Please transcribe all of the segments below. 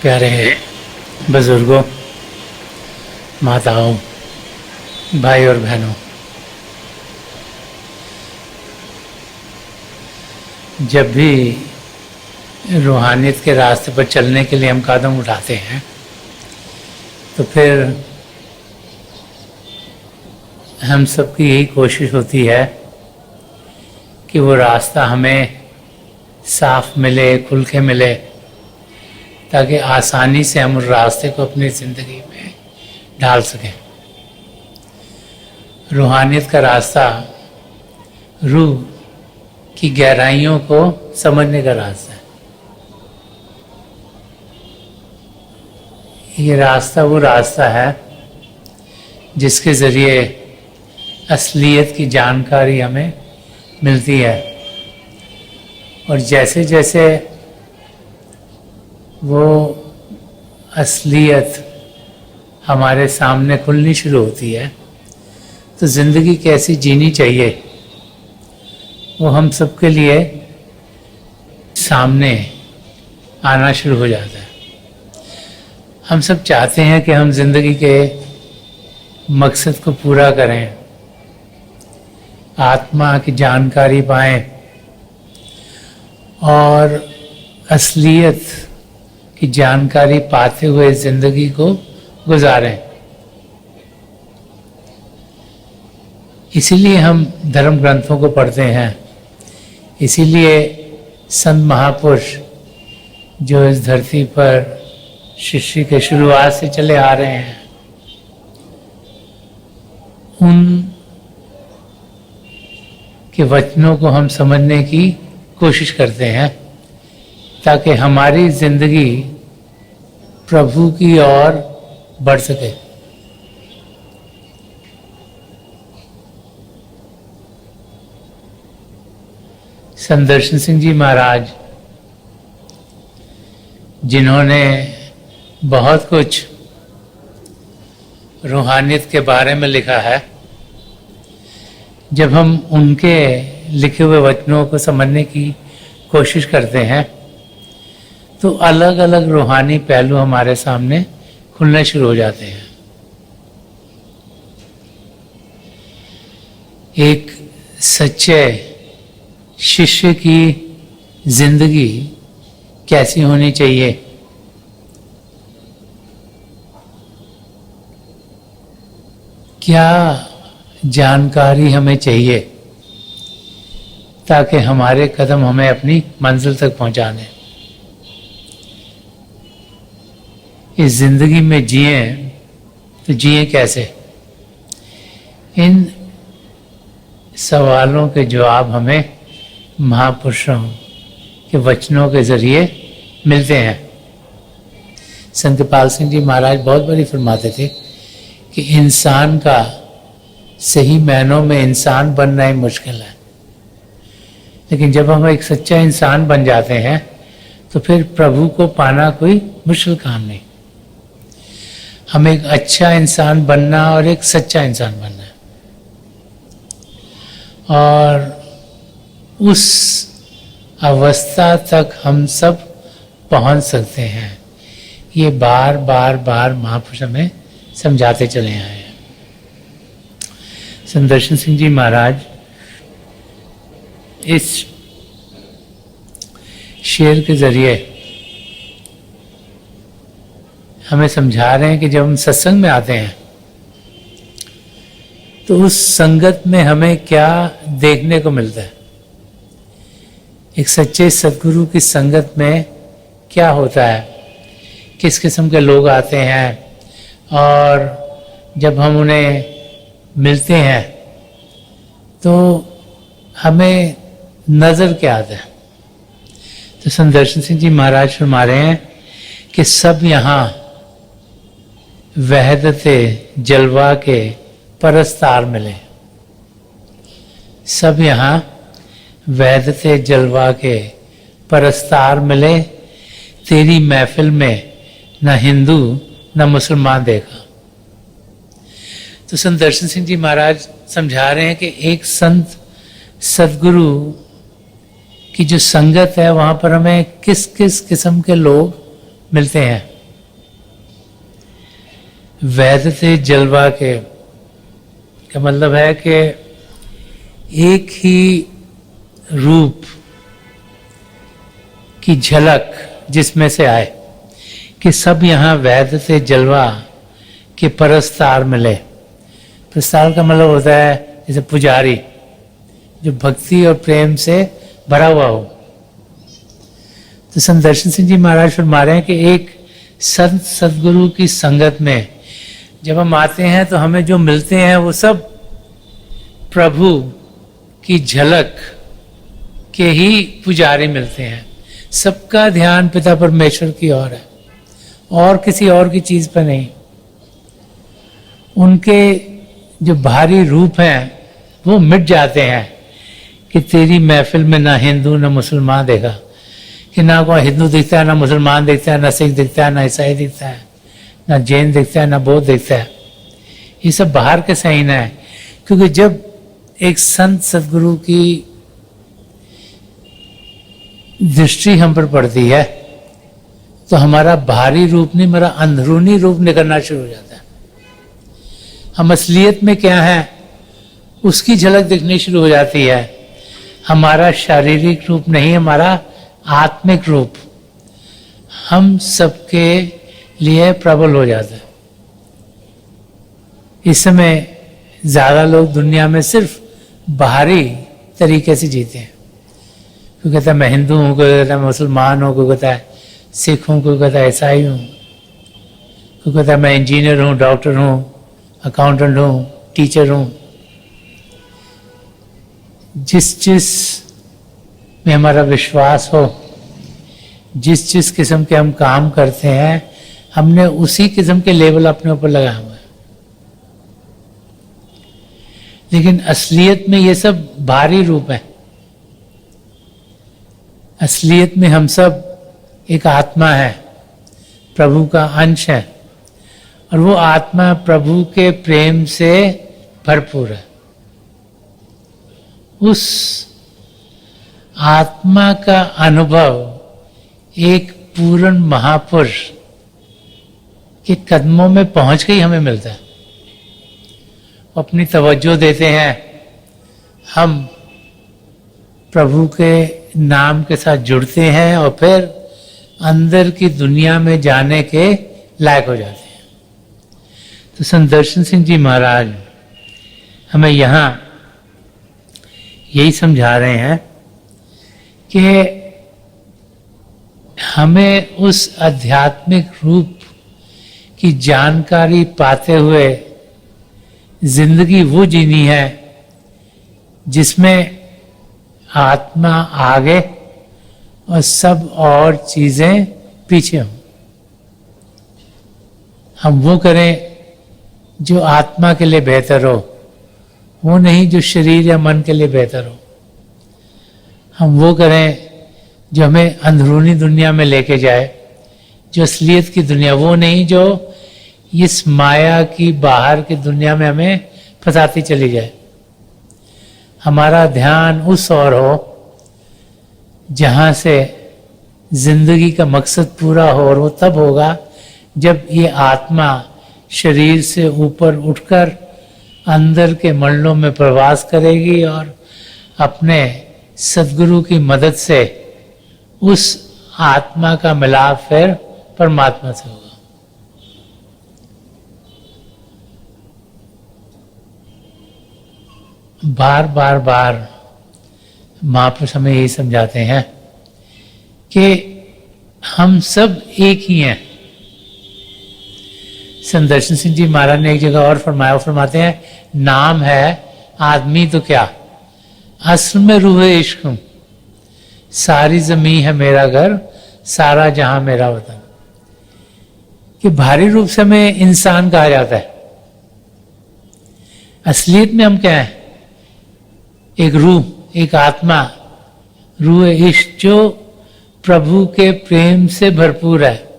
प्यारे बुजुर्गों, माताओं, भाई और बहनों, जब भी रूहानियत के रास्ते पर चलने के लिए हम कदम उठाते हैं तो फिर हम सबकी यही कोशिश होती है कि वो रास्ता हमें साफ मिले, खुल के मिले, ताकि आसानी से हम उस रास्ते को अपनी ज़िंदगी में ढाल सकें। रूहानियत का रास्ता रूह की गहराइयों को समझने का रास्ता है। ये रास्ता वो रास्ता है जिसके ज़रिए असलियत की जानकारी हमें मिलती है, और जैसे जैसे वो असलियत हमारे सामने खुलनी शुरू होती है तो ज़िंदगी कैसी जीनी चाहिए वो हम सबके लिए सामने आना शुरू हो जाता है। हम सब चाहते हैं कि हम ज़िंदगी के मकसद को पूरा करें, आत्मा की जानकारी पाएं और असलियत की जानकारी पाते हुए ज़िंदगी को गुजारें। इसीलिए हम धर्म ग्रंथों को पढ़ते हैं, इसीलिए संत महापुरुष जो इस धरती पर सृष्टि के शुरुआत से चले आ रहे हैं, उन के वचनों को हम समझने की कोशिश करते हैं ताकि हमारी ज़िंदगी प्रभु की ओर बढ़ सके। संत दर्शन सिंह जी महाराज, जिन्होंने बहुत कुछ रूहानियत के बारे में लिखा है, जब हम उनके लिखे हुए वचनों को समझने की कोशिश करते हैं तो अलग अलग रूहानी पहलू हमारे सामने खुलने शुरू हो जाते हैं। एक सच्चे शिष्य की जिंदगी कैसी होनी चाहिए, क्या जानकारी हमें चाहिए ताकि हमारे कदम हमें अपनी मंजिल तक पहुंचा दें। इस जिंदगी में जिए तो जिए कैसे, इन सवालों के जवाब हमें महापुरुषों के वचनों के जरिए मिलते हैं। संत कृपाल सिंह जी महाराज बहुत बड़ी फरमाते थे कि इंसान का सही मायनों में इंसान बनना ही मुश्किल है, लेकिन जब हम एक सच्चा इंसान बन जाते हैं तो फिर प्रभु को पाना कोई मुश्किल काम नहीं। हमें एक अच्छा इंसान बनना और एक सच्चा इंसान बनना है, और उस अवस्था तक हम सब पहुंच सकते हैं। ये बार बार बार महापुरुष हमें समझाते चले आए हैं। संत दर्शन सिंह जी महाराज इस शेर के जरिए हमें समझा रहे हैं कि जब हम सत्संग में आते हैं तो उस संगत में हमें क्या देखने को मिलता है। एक सच्चे सद्गुरु की संगत में क्या होता है, किस किस्म के लोग आते हैं, और जब हम उन्हें मिलते हैं तो हमें नज़र क्या आता है। तो संत दर्शन सिंह जी महाराज फरमा रहे हैं कि सब यहाँ वहदते जलवा के परस्तार मिले, सब यहाँ वहदते जलवा के परस्तार मिले, तेरी महफिल में न हिंदू न मुसलमान देखा। तो संत दर्शन सिंह जी महाराज समझा रहे हैं कि एक संत सद्गुरु की जो संगत है वहाँ पर हमें किस किस किस्म के लोग मिलते हैं। वैधते जलवा के का मतलब है कि एक ही रूप की झलक जिसमें से आए, कि सब यहाँ वैधते जलवा के परस्तार मिले। प्रस्तार का मतलब होता है जैसे पुजारी जो भक्ति और प्रेम से भरा हुआ हो। तो संत दर्शन सिंह जी महाराज फरमा रहे हैं कि एक संत सदगुरु की संगत में जब हम आते हैं तो हमें जो मिलते हैं वो सब प्रभु की झलक के ही पुजारी मिलते हैं। सबका ध्यान पिता परमेश्वर की ओर है और किसी और की चीज पर नहीं। उनके जो भारी रूप हैं वो मिट जाते हैं कि तेरी महफिल में ना हिंदू ना मुसलमान देखा, कि ना कोई हिंदू दिखता है, ना मुसलमान दिखता है, ना सिख दिखता है, ना ईसाई दिखता है, ना जैन दिखता है, ना बौद्ध दिखता है। ये सब बाहर के साइन है, क्योंकि जब एक संत सदगुरु की दृष्टि हम पर पड़ती है तो हमारा बाहरी रूप नहीं, हमारा अंदरूनी रूप निकलना शुरू हो जाता है। हम असलियत में क्या है उसकी झलक दिखनी शुरू हो जाती है। हमारा शारीरिक रूप नहीं, हमारा आत्मिक रूप हम सबके लिए प्रबल हो जाता है। इस समय ज्यादा लोग दुनिया में सिर्फ बाहरी तरीके से जीते हैं। कोई कहता है मैं हिंदू हूँ, कोई कहता है मैं मुसलमान हूँ, कोई कहता है सिख हूँ, कोई कहता है ईसाई हूँ, कोई कहता है मैं इंजीनियर हूँ, डॉक्टर हूँ, अकाउंटेंट हूँ, टीचर हूँ। जिस में हमारा विश्वास हो, जिस किस्म के हम काम करते हैं, हमने उसी किस्म के लेबल अपने ऊपर लगाया हुआ है। लेकिन असलियत में ये सब बाहरी रूप है। असलियत में हम सब एक आत्मा है, प्रभु का अंश है, और वो आत्मा प्रभु के प्रेम से भरपूर है। उस आत्मा का अनुभव एक पूर्ण महापुरुष के कदमों में पहुंच के ही हमें मिलता है। अपनी तवज्जो देते हैं, हम प्रभु के नाम के साथ जुड़ते हैं और फिर अंदर की दुनिया में जाने के लायक हो जाते हैं। तो संत दर्शन सिंह जी महाराज हमें यहाँ यही समझा रहे हैं कि हमें उस आध्यात्मिक रूप की जानकारी पाते हुए जिंदगी वो जीनी है जिसमें आत्मा आगे और सब और चीजें पीछे हों। हम वो करें जो आत्मा के लिए बेहतर हो, वो नहीं जो शरीर या मन के लिए बेहतर हो। हम वो करें जो हमें अंदरूनी दुनिया में लेके जाए, जो असलियत की दुनिया, वो नहीं जो इस माया की बाहर की दुनिया में हमें फंसाती चली जाए। हमारा ध्यान उस ओर हो जहाँ से जिंदगी का मकसद पूरा हो, और वो तब होगा जब ये आत्मा शरीर से ऊपर उठकर अंदर के मंडलों में प्रवास करेगी और अपने सद्गुरु की मदद से उस आत्मा का मिलाप फिर परमात्मा से होगा। बार बार बार महापुरुष हमें यही समझाते हैं कि हम सब एक ही हैं। संत दर्शन सिंह जी महाराज ने एक जगह और फरमाया, फरमाते हैं नाम है आदमी तो क्या, असल में रूह इश्क हूं, सारी जमी है मेरा घर, सारा जहां मेरा वतन। कि भारी रूप से हमें इंसान कहा जाता है, असलियत में हम क्या है? एक रूह, एक आत्मा, रूह इश्क जो प्रभु के प्रेम से भरपूर है।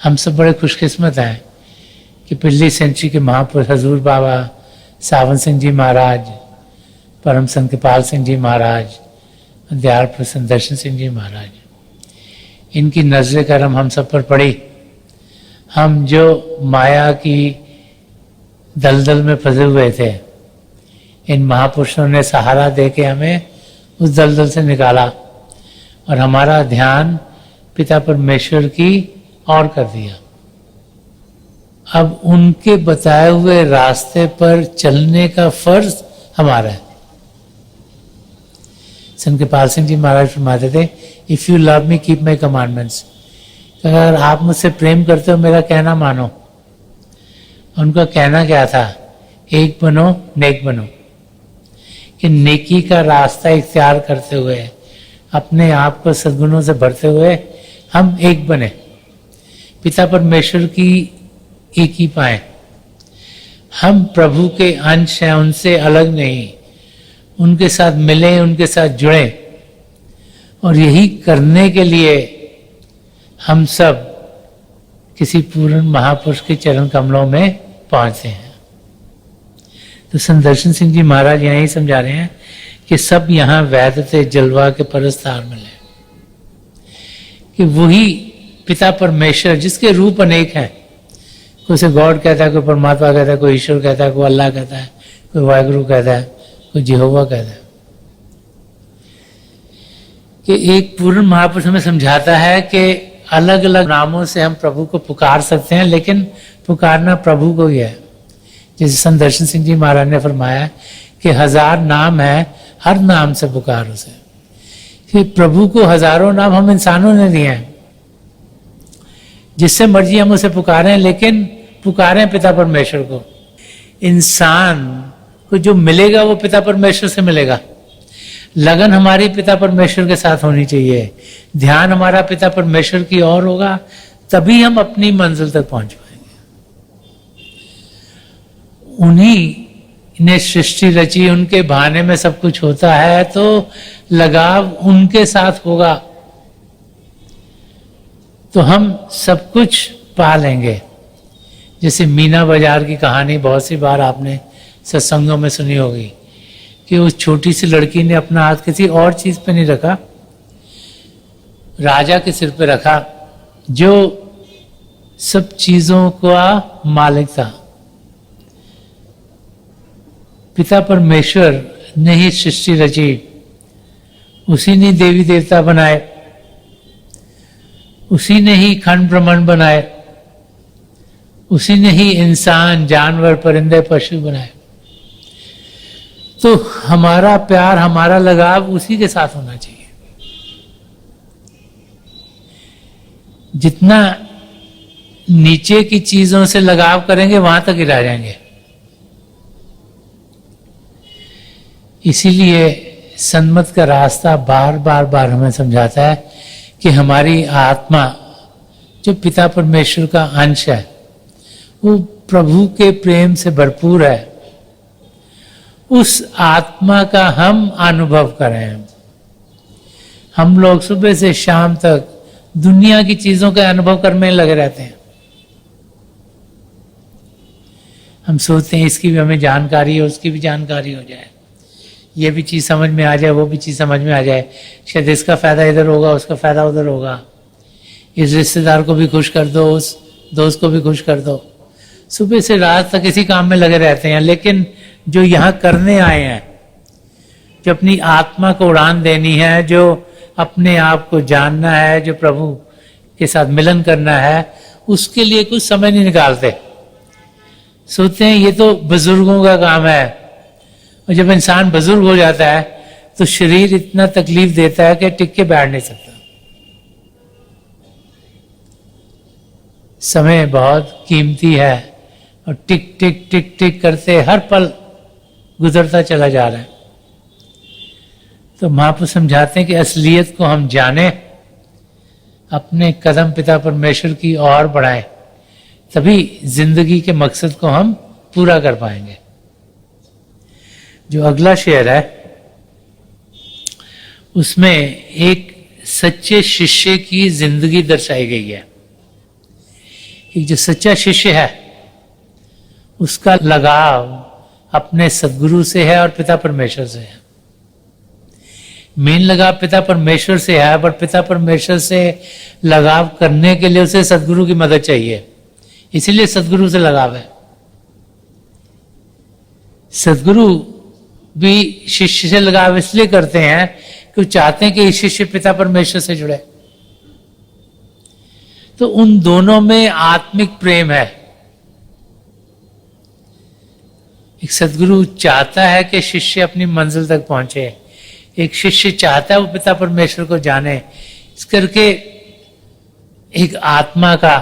हम सब बड़े खुशकिस्मत हैं कि पिछली सेंचुरी के महापुरुष हजूर बाबा सावन सिंह जी महाराज, परम संत कृपाल सिंह जी महाराज, दयाल प्रसन्न दर्शन सिंह जी महाराज, इनकी नजर करम हम सब पर पड़ी। हम जो माया की दलदल में फंसे हुए थे, इन महापुरुषों ने सहारा दे के हमें उस दलदल से निकाला और हमारा ध्यान पिता परमेश्वर की ओर कर दिया। अब उनके बताए हुए रास्ते पर चलने का फर्ज हमारा है। संत कृपाल सिंह जी महाराज फरमाते थे, if you love me keep my commandments. अगर आप मुझसे प्रेम करते हो मेरा कहना मानो। उनका कहना क्या था? एक बनो नेक बनो। कि नेकी का रास्ता इख्तियार करते हुए, अपने आप को सद्गुणों से भरते हुए हम एक बने, पिता परमेश्वर की एक ही पाए। हम प्रभु के अंश हैं, उनसे अलग नहीं, उनके साथ मिले, उनके साथ जुड़े। और यही करने के लिए हम सब किसी पूर्ण महापुरुष के चरण कमलों में पहुंचते हैं। तो संदर्शन सिंह जी महाराज यहाँ ही समझा रहे हैं कि सब यहाँ वैध थे जलवा के परस्तार मिले, कि वही पिता परमेश्वर जिसके रूप अनेक हैं, कोई उसे गॉड कहता है, कोई परमात्मा कहता है, कोई ईश्वर कहता है, कोई अल्लाह कहता है, कोई वाहिगुरु कहता है, कोई जिहोवा कहता है। कि एक पूर्ण महापुरुष हमें समझाता है कि अलग अलग नामों से हम प्रभु को पुकार सकते हैं, लेकिन पुकारना प्रभु को ही है। जैसे संदर्शन सिंह जी महाराज ने फरमाया कि 1000 नाम है, हर नाम से पुकार उसे। कि प्रभु को हजारों नाम हम इंसानों ने दिए हैं, जिससे मर्जी हम उसे पुकारें, लेकिन पुकारें पिता परमेश्वर को। इंसान को जो मिलेगा वो पिता परमेश्वर से मिलेगा। लगन हमारी पिता परमेश्वर के साथ होनी चाहिए, ध्यान हमारा पिता परमेश्वर की ओर होगा, तभी हम अपनी मंजिल तक पहुंच पाएंगे। उन्हीं ने सृष्टि रची, उनके बहाने में सब कुछ होता है, तो लगाव उनके साथ होगा तो हम सब कुछ पा लेंगे। जैसे मीना बाजार की कहानी बहुत सी बार आपने सत्संगों में सुनी होगी कि उस छोटी सी लड़की ने अपना हाथ किसी और चीज पे नहीं रखा, राजा के सिर पे रखा जो सब चीजों का मालिक था। पिता परमेश्वर ने ही सृष्टि रची, उसी ने देवी देवता बनाए, उसी ने ही खंड ब्रह्मांड बनाए, उसी ने ही इंसान जानवर परिंदे पशु बनाए। तो हमारा प्यार, हमारा लगाव उसी के साथ होना चाहिए। जितना नीचे की चीजों से लगाव करेंगे वहां तक ही रह जाएंगे। इसीलिए सन्मत का रास्ता बार बार बार हमें समझाता है कि हमारी आत्मा जो पिता परमेश्वर का अंश है, वो प्रभु के प्रेम से भरपूर है। उस आत्मा का हम अनुभव करें। हम लोग सुबह से शाम तक दुनिया की चीजों का अनुभव करने में लगे रहते हैं। हम सोचते हैं इसकी भी हमें जानकारी हो, उसकी भी जानकारी हो जाए, ये भी चीज समझ में आ जाए, वो भी चीज समझ में आ जाए, शायद इसका फायदा इधर होगा, उसका फायदा उधर होगा, इस रिश्तेदार को भी खुश कर दो, उस दोस्त को भी खुश कर दो। सुबह से रात तक इसी काम में लगे रहते हैं। लेकिन जो यहाँ करने आए हैं, जो अपनी आत्मा को उड़ान देनी है, जो अपने आप को जानना है, जो प्रभु के साथ मिलन करना है, उसके लिए कुछ समय नहीं निकालते। सोचते हैं ये तो बुजुर्गों का काम है, और जब इंसान बुजुर्ग हो जाता है तो शरीर इतना तकलीफ देता है कि टिक के बैठ नहीं सकता। समय बहुत कीमती है और टिक टिक टिक टिक करते हर पल गुजरता चला जा रहा है। तो महापुरुष समझाते हैं कि असलियत को हम जाने, अपने कदम पिता परमेश्वर की ओर बढ़ाएं, तभी जिंदगी के मकसद को हम पूरा कर पाएंगे। जो अगला शेर है उसमें एक सच्चे शिष्य की जिंदगी दर्शाई गई है। एक जो सच्चा शिष्य है उसका लगाव अपने सद्गुरु से है और पिता परमेश्वर से है। मेन लगाव पिता परमेश्वर से है, पर पिता परमेश्वर से लगाव करने के लिए उसे सद्गुरु की मदद चाहिए। इसीलिए सदगुरु से लगाव है। सदगुरु भी शिष्य से लगाव इसलिए करते हैं कि वो चाहते हैं कि शिष्य पिता परमेश्वर से जुड़े। तो उन दोनों में आत्मिक प्रेम है। एक सदगुरु चाहता है कि शिष्य अपनी मंजिल तक पहुंचे, एक शिष्य चाहता है वो पिता परमेश्वर को जाने। इस करके एक आत्मा का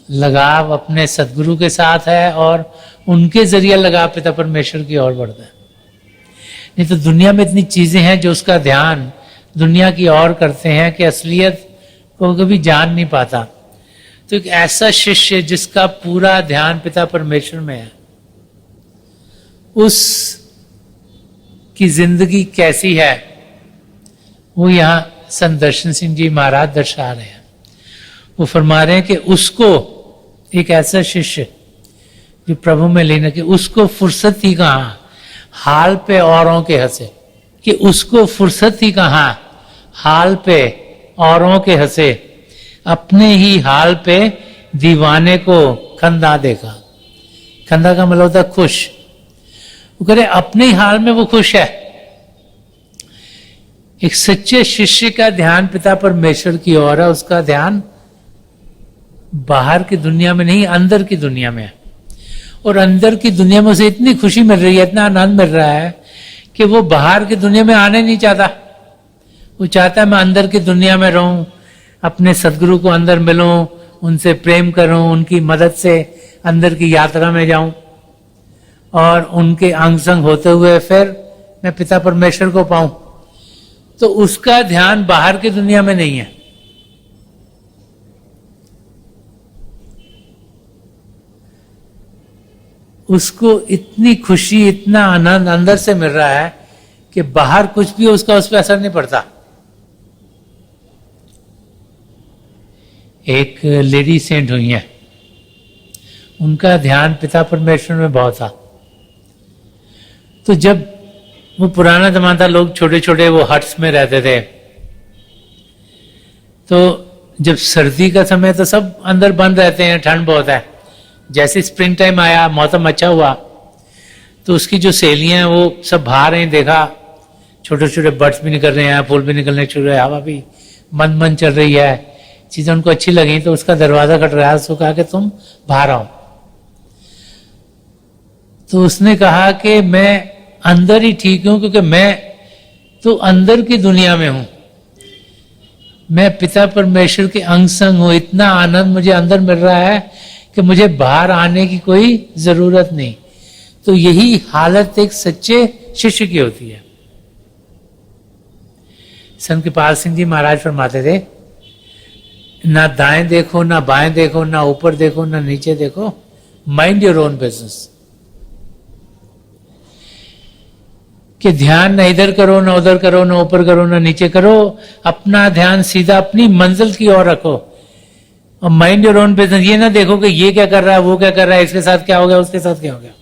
लगाव अपने सदगुरु के साथ है और उनके जरिए लगाव पिता परमेश्वर की ओर बढ़ता है। नहीं तो दुनिया में इतनी चीजें हैं जो उसका ध्यान दुनिया की ओर करते हैं कि असलियत को कभी जान नहीं पाता। तो एक ऐसा शिष्य जिसका पूरा ध्यान पिता परमेश्वर में है, उस की जिंदगी कैसी है वो यहां संत दर्शन सिंह जी महाराज दर्शा रहे हैं। वो फरमा रहे हैं कि उसको, एक ऐसा शिष्य जो प्रभु में लीन, कि उसको फुर्सत ही कहां हाल पे औरों के हंसे, कि उसको फुर्सत ही कहां हाल पे औरों के हंसे, अपने ही हाल पे दीवाने को खंदा देखा। खंदा का मतलब होता खुश। वो कह रहे अपने ही हाल में वो खुश है। एक सच्चे शिष्य का ध्यान पिता परमेश्वर की ओर है, उसका ध्यान बाहर की दुनिया में नहीं, अंदर की दुनिया में है। और अंदर की दुनिया में उसे इतनी खुशी मिल रही है, इतना आनंद मिल रहा है कि वो बाहर की दुनिया में आने नहीं चाहता। वो चाहता है मैं अंदर की दुनिया में रहूं, अपने सदगुरु को अंदर मिलूं, उनसे प्रेम करूं, उनकी मदद से अंदर की यात्रा में जाऊं और उनके अंग संग होते हुए फिर मैं पिता परमेश्वर को पाऊं। तो उसका ध्यान बाहर की दुनिया में नहीं है। उसको इतनी खुशी, इतना आनंद अंदर से मिल रहा है कि बाहर कुछ भी हो उसका उस पर असर नहीं पड़ता। एक लेडी सेंट हुई है, उनका ध्यान पिता परमेश्वर में बहुत था। तो जब वो पुराना जमाना, लोग छोटे छोटे वो हट्स में रहते थे, तो जब सर्दी का समय तो सब अंदर बंद रहते हैं, ठंड बहुत है। जैसे स्प्रिंग टाइम आया, मौसम अच्छा हुआ, तो उसकी जो सहेलियां हैं वो सब बाहर हैं। देखा छोटे छोटे बर्ड्स भी निकल रहे हैं, फूल भी निकलने शुरू है, हवा भी मंद मंद चल रही है, चीजें उनको अच्छी लगी। तो उसका दरवाजा खटखटाया, उसको कहा कि तुम बाहर आओ। तो उसने कहा कि मैं अंदर ही ठीक हूं, क्योंकि मैं तो अंदर की दुनिया में हूं, मैं पिता परमेश्वर के अंग संग हूं। इतना आनंद मुझे अंदर मिल रहा है कि मुझे बाहर आने की कोई जरूरत नहीं। तो यही हालत एक सच्चे शिष्य की होती है। संत कृपाल सिंह जी महाराज फरमाते थे, ना दाएं देखो, ना बाएं देखो, ना ऊपर देखो, ना नीचे देखो, माइंड योर ओन बिजनेस। कि ध्यान ना इधर करो, ना उधर करो, ना ऊपर करो, ना नीचे करो, अपना ध्यान सीधा अपनी मंजिल की ओर रखो। और माइंड योर ओन बिजनेस, ये ना देखो कि ये क्या कर रहा है, वो क्या कर रहा है, इसके साथ क्या हो गया, उसके साथ क्या हो गया।